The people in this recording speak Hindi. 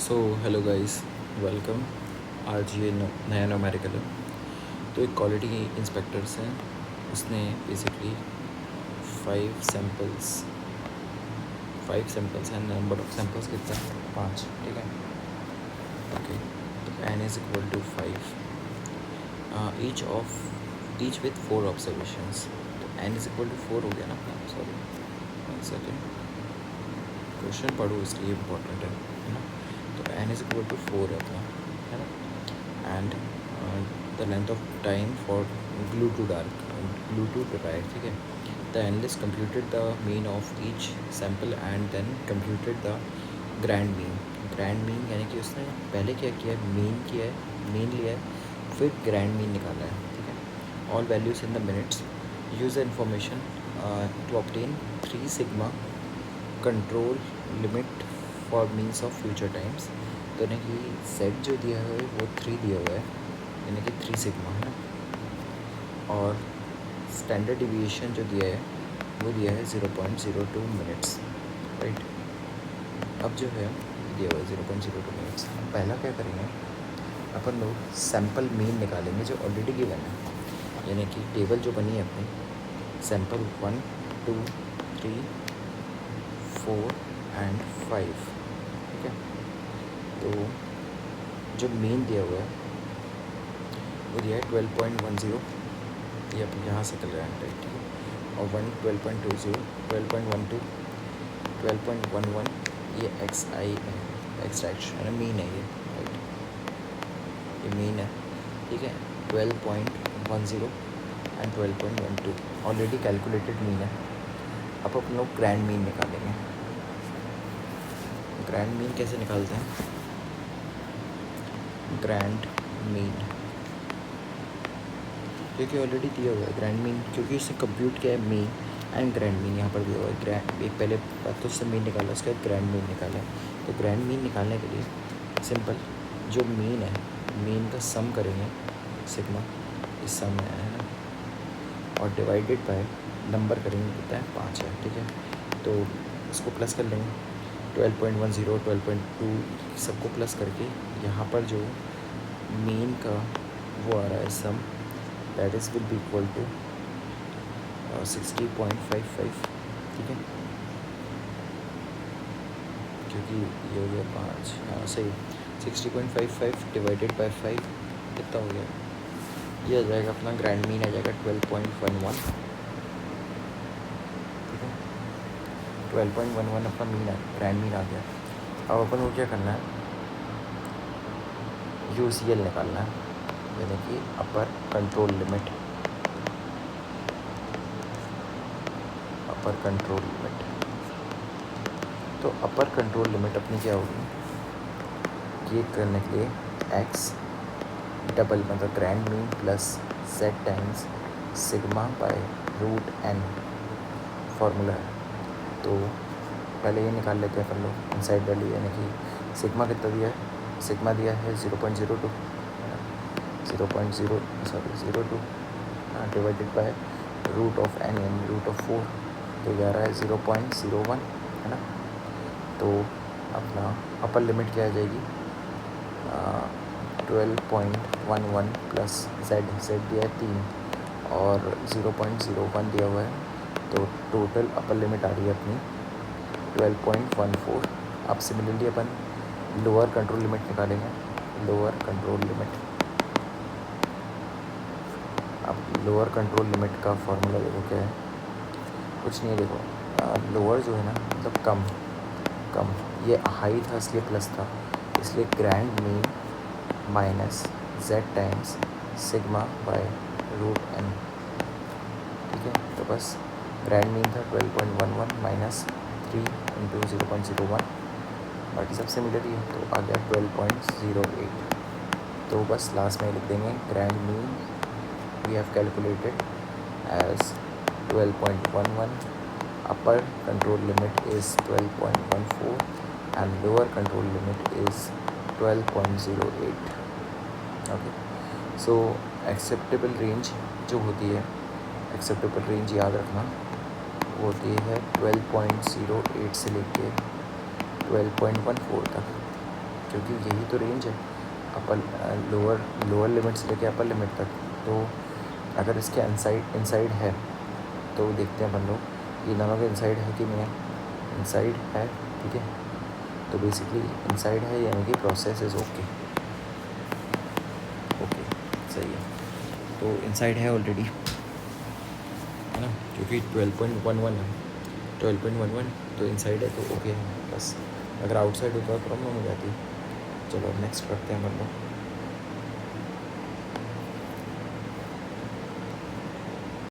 So hello guys, welcome. आज ये नया न्यूमेरिकल है। तो एक क्वालिटी इंस्पेक्टर्स हैं, उसने बेसिकली फाइव सैम्पल्स हैं। नंबर ऑफ सैम्पल्स कितना है? 5। ठीक है, ओके। तो n is equal to 5 each with 4 observations. तो n इज इक्वल टू 4 हो गया ना अपना। सॉरी, 1 सेकेंड, क्वेश्चन पढ़ो इसलिए इम्पोर्टेंट है ना। तो n इज इक्वल टू 4 है अपना, है ना। And the length of time for glue to dry, ठीक है। The analyst computed the mean of each sample and then computed the grand mean यानी कि उसने पहले क्या किया है, मीन लिया है, फिर ग्रैंड मीन निकाला है, ठीक है। All values in the minutes, use the information to obtain 3 sigma control limit for means of future times. तो यानी कि सेट जो दिया है वो 3 दिया हुआ है, यानी कि 3 सिग्मा, है ना। और स्टैंडर्ड डिविएशन जो दिया है वो दिया है 0.02 मिनट्स, राइट। अब जो है दिया हुआ है 0.02 मिनट्स। हम पहला क्या करेंगे, अपन लोग सैम्पल मीन निकालेंगे जो ऑलरेडी गिवन है, यानी कि टेबल जो बनी है अपनी, सैम्पल 1, 2, 3, 4 एंड 5, ठीक है। तो जो मीन दिया हुआ है वो दिया है 12.10, ये अब यहाँ से कर रहे हैं, राइट, ठीक है। और 12.20, 12.12, 12.11, ये एक्सट्रैक्शन है, मीन है ये, राइट, ये मीन है, ठीक है। 12.10 एंड 12.12 ऑलरेडी कैलकुलेटेड मीन है। अब अपन लोग ग्रैंड मीन निकालेंगे। ग्रैंड मीन कैसे निकालते हैं? ग्रैंड मीन क्योंकि ऑलरेडी दिया हुआ है ग्रैंड मीन, क्योंकि इसने कंप्यूट किया है मीन एंड ग्रैंड मीन यहाँ पर दिया हुआ है। ग्रैंड एक पहले बात तो उससे मीन निकाला, उसके बाद ग्रैंड मीन निकाला है। तो ग्रैंड मीन निकालने के लिए सिंपल, जो मीन है, मीन का सम करेंगे, सिग्मा, इस सम में है ना, और डिवाइडेड बाय नंबर करेंगे, कितना है, 5 है, ठीक है। तो इसको प्लस कर लेंगे, 12.10, 12.2 सबको प्लस करके यहाँ पर जो मीन का वो आ रहा है sum, that is will be equal to 60.55, ठीक है। क्योंकि ये हो गया 5, हाँ सही, 60.55 डिवाइडेड बाय 5 कितना हो गया, ये आ जाएगा अपना ग्रैंड मीन, आ जाएगा 12.11, ठीक है। 12.11 अपना मीन ग्रैंड मीन आ गया। अब अपन को क्या करना है, UCL निकालना है, यानी कि upper control limit, upper control limit. तो अपर कंट्रोल लिमिट अपनी क्या होगी, ये करने के लिए x डबल मतलब grand mean plus z times sigma by root n formula है। तो पहले ये निकाल लेते हैं अपन लोग इनसाइड वैल्यू, यानी कि सिग्मा कितना दिया है, सिग्मा दिया है 0.02, 0.02 divided by root of n यानी रूट ऑफ 4, तो ये आ रहा है 0.01, है ना। तो अपना अपर लिमिट क्या आ जाएगी, 12.11 प्लस z दिया है 3 और 0.01 दिया हुआ है, तो टोटल अपर लिमिट आ रही है अपनी 12.14। अब सिमिलरली अपन लोअर कंट्रोल लिमिट निकालेंगे, लोअर कंट्रोल लिमिट। अब लोअर कंट्रोल लिमिट का फॉर्मूला देखो क्या है, कुछ नहीं है, देखो लोअर जो है ना मतलब कम, ये हाई था इसलिए प्लस था, इसलिए grand mean minus z times sigma by root n, ठीक है। तो बस ग्रैंड मीन था 12.11 माइनस 3 इंटू 0.01, बाकी सब सिमिलर ही है, तो आ गया 12.08। तो बस लास्ट में लिख देंगे grand mean we have calculated as 12.11, upper control limit is 12.14 and lower control limit is 12.08, okay. So acceptable range जो होती है, acceptable range याद रखना, वो होती है 12.08 से लेके 12.14 तक, क्योंकि यही तो रेंज है अपर लोअर लिमिट से लेके अपर लिमिट तक। तो अगर इसके इनसाइड है तो देखते हैं अपन लोग ये दोनों के इनसाइड है कि नहीं है। इनसाइड है, ठीक है, तो बेसिकली इनसाइड है यानी कि प्रोसेस इज़ ओके। ओके, सही है, तो इनसाइड है ऑलरेडी, है ना, क्योंकि 12.11 है, 12.11 तो इनसाइड है तो ओके है बस। अगर आउटसाइड होता तो प्रॉब्लम हो जाती। चलो नेक्स्ट करते हैं मतलब।